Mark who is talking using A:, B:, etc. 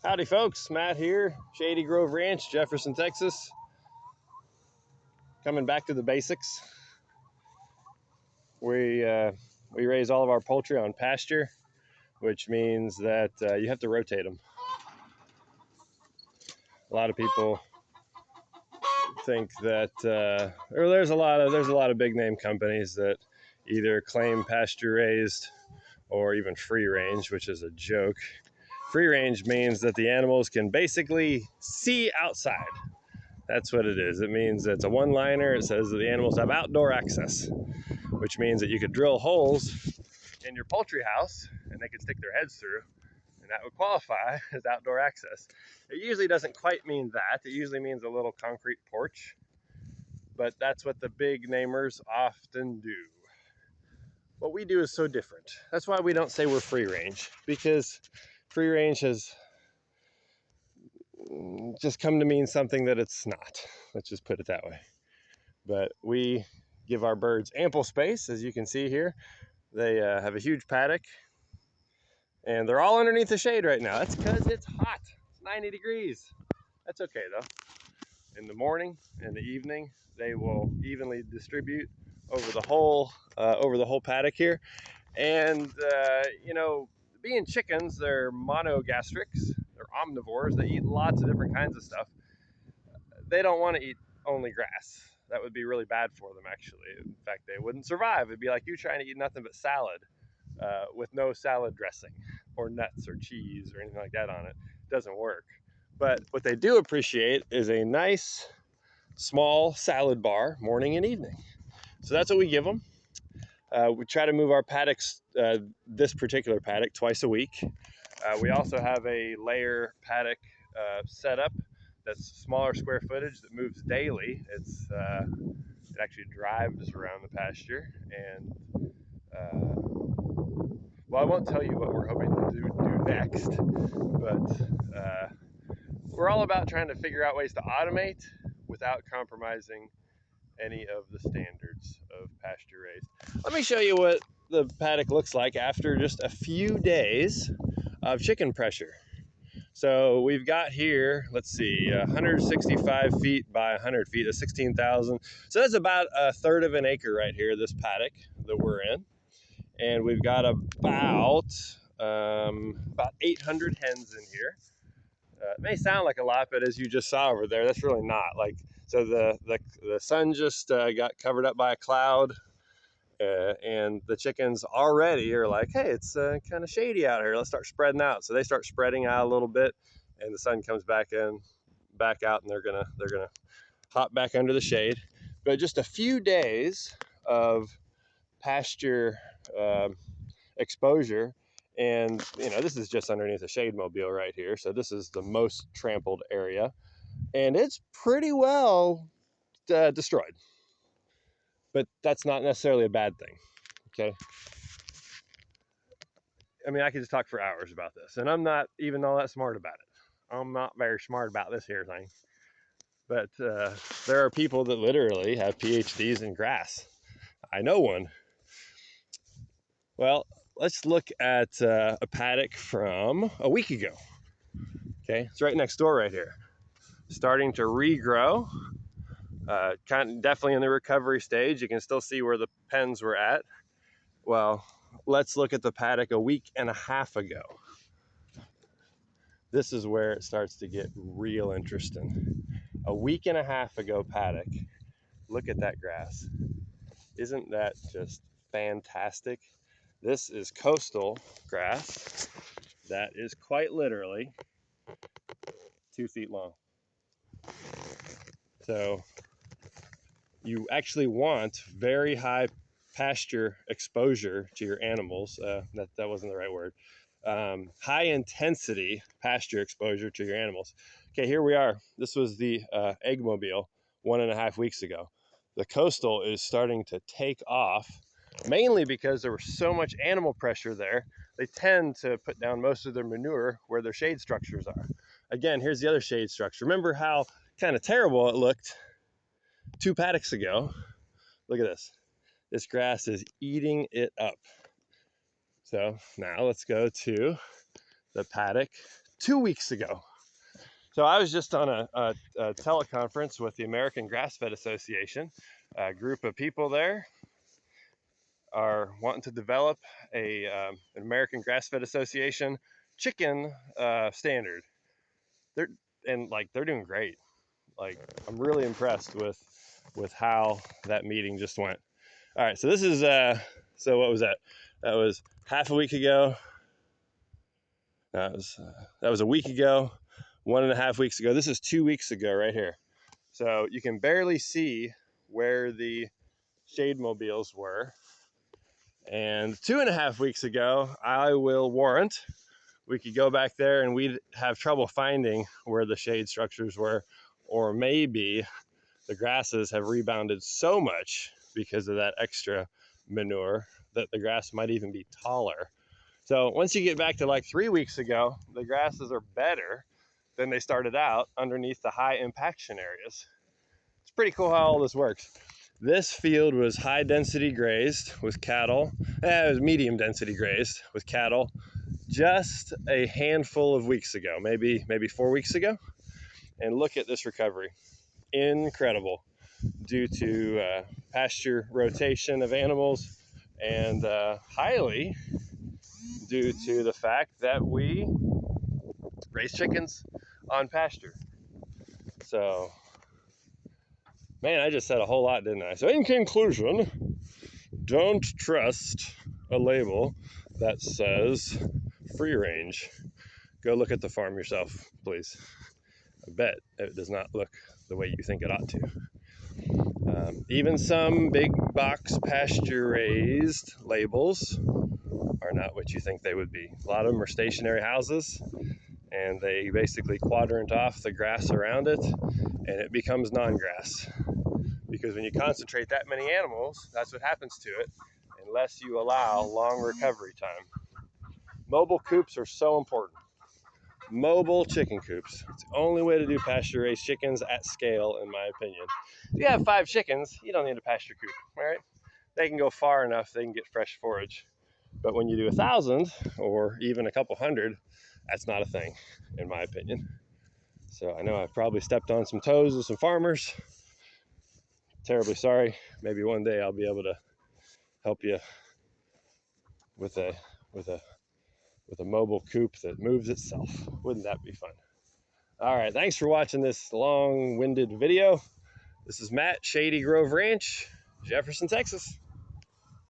A: Howdy folks, Matt here, Shady Grove Ranch, Jefferson, Texas. Coming back to the basics. We raise all of our poultry on pasture, which means that you have to rotate them. A lot of people think that, or there's a lot of big name companies that either claim pasture raised or even free range, which is a joke. Free range means that the animals can basically see outside. That's what it is. It means it's a one-liner. It says that the animals have outdoor access, which means that you could drill holes in your poultry house and they could stick their heads through, and that would qualify as outdoor access. It usually doesn't quite mean that. It usually means a little concrete porch, but that's what the big namers often do. What we do is so different. That's why we don't say we're free range, because free range has just come to mean something that it's not. Let's just put it that way. But we give our birds ample space, as you can see here. They have a huge paddock, and they're all underneath the shade right now. That's because it's hot. It's 90 degrees. That's okay though. In the morning and the evening, they will evenly distribute over the whole paddock here. And you know, being chickens, they're monogastrics. They're omnivores. They eat lots of different kinds of stuff. They don't want to eat only grass. That would be really bad for them, actually. In fact, they wouldn't survive. It'd be like you trying to eat nothing but salad with no salad dressing or nuts or cheese or anything like that on it. It doesn't work. But what they do appreciate is a nice, small salad bar morning and evening. So that's what we give them. We try to move our paddocks, this particular paddock, twice a week. We also have a layer paddock setup that's smaller square footage that moves daily. It actually drives around the pasture, and well, I won't tell you what we're hoping to do next, but we're all about trying to figure out ways to automate without compromising any of the standards of pasture raised. Let me show you what the paddock looks like after just a few days of chicken pressure. So we've got here, let's see, 165 feet by 100 feet, that's 16,000. So that's about a third of an acre right here, this paddock that we're in. And we've got about 800 hens in here. It may sound like a lot, but as you just saw over there, that's really not. Like, so the sun just got covered up by a cloud, and the chickens already are like, hey, it's kind of shady out here. Let's start spreading out. So they start spreading out a little bit, and the sun comes back out, and they're gonna hop back under the shade. But just a few days of pasture exposure, and you know, this is just underneath a shade mobile right here. So this is the most trampled area, and it's pretty well destroyed. But that's not necessarily a bad thing. Okay. I mean, I could just talk for hours about this, and I'm not even all that smart about it. I'm not very smart about this here thing. But there are people that literally have PhDs in grass. I know one. Well, let's look at a paddock from a week ago. Okay, it's right next door right here. Starting to regrow. Definitely in the recovery stage. You can still see where the pens were at. Well, let's look at the paddock a week and a half ago. This is where it starts to get real interesting. A week and a half ago paddock. Look at that grass. Isn't that just fantastic? This is coastal grass that is quite literally 2 feet long. So you actually want very high pasture exposure to your animals. That wasn't the right word. High intensity pasture exposure to your animals. Okay, here we are. This was the egg mobile 1.5 weeks ago. The coastal is starting to take off, mainly because there was so much animal pressure there. They tend to put down most of their manure where their shade structures are. Again, here's the other shade structure. Remember how kind of terrible it looked 2 paddocks ago? Look at this. This grass is eating it up. So now let's go to the paddock 2 weeks ago. So I was just on a teleconference with the American Grass-Fed Association. A group of people there are wanting to develop an American Grass-Fed Association chicken standard. They're doing great. Like, I'm really impressed with how that meeting just went. All right, so this is so what was that? That was half a week ago. That was a week ago, 1.5 weeks ago. This is 2 weeks ago right here. So you can barely see where the shade mobiles were. And 2.5 weeks ago, I will warrant we could go back there and we'd have trouble finding where the shade structures were, or maybe the grasses have rebounded so much because of that extra manure that the grass might even be taller. So once you get back to like 3 weeks ago, the grasses are better than they started out underneath the high impaction areas. It's pretty cool how all this works. This field was high density grazed with cattle. It was medium density grazed with cattle just a handful of weeks ago, maybe 4 weeks ago. And look at this recovery. Incredible, due to pasture rotation of animals, and highly due to the fact that we raise chickens on pasture. So, man, I just said a whole lot, didn't I? So in conclusion, don't trust a label that says free range. Go look at the farm yourself, please. I bet it does not look the way you think it ought to. Even some big box pasture-raised labels are not what you think they would be. A lot of them are stationary houses, and they basically quadrant off the grass around it, and it becomes non-grass. Because when you concentrate that many animals, that's what happens to it, unless you allow long recovery time. Mobile coops are so important. Mobile chicken coops. It's the only way to do pasture-raised chickens at scale, in my opinion. If you have 5 chickens, you don't need a pasture coop, all right? They can go far enough, they can get fresh forage. But when you do 1,000 or even a couple hundred, that's not a thing, in my opinion. So I know I've probably stepped on some toes of some farmers. Terribly sorry. Maybe one day I'll be able to help you with a mobile coop that moves itself. Wouldn't that be fun? All right, thanks for watching this long-winded video. This is Matt, Shady Grove Ranch, Jefferson, Texas.